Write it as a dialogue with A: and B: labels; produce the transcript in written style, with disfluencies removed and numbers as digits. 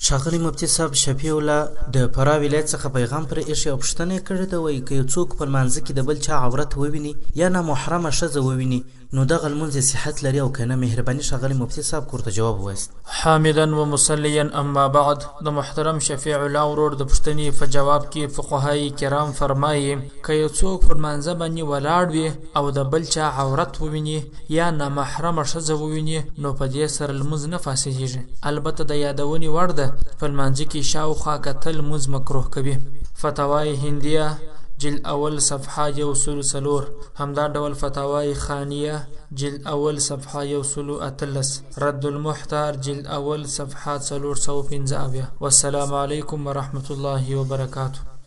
A: ښاغلی مفتي صاحب شفیع الله د فراه ولایت څخه پیغام پر ایښی او پوښتنه یې کړې ده، وایي که یو څوک په لمانځه کې د بل چا عورت وویني یا نامحرمه ښځه وویني نو دغه لمونځ یې صحت لري او که نه؟ مهرباني ښاغلی مفتي صاحب که ورته جواب ووایاست.
B: حامدا و مصلیا اما بعد. د محترم شفیع الله ورور د پوښتنې په جواب کې فقهای کرام فرمایي که یو څوک پر لمانځه باندې ولاړ وي او د بل چا عورت وویني یا نامحرمه ښځه وویني نو په دې سره لمونځ نه فاسدېږي. البته د یادونې وړ ده په لمانځه کې شاوخوا کتل لمونځ مکروه کوي. فتاوای هندیه جلد اول صفحه 104، همدا ډول فتاوای خانیه جلد اول صفحه 113، رد المحتار جلد اول صفحه 415. والسلام علیکم ورحمة الله وبرکاته.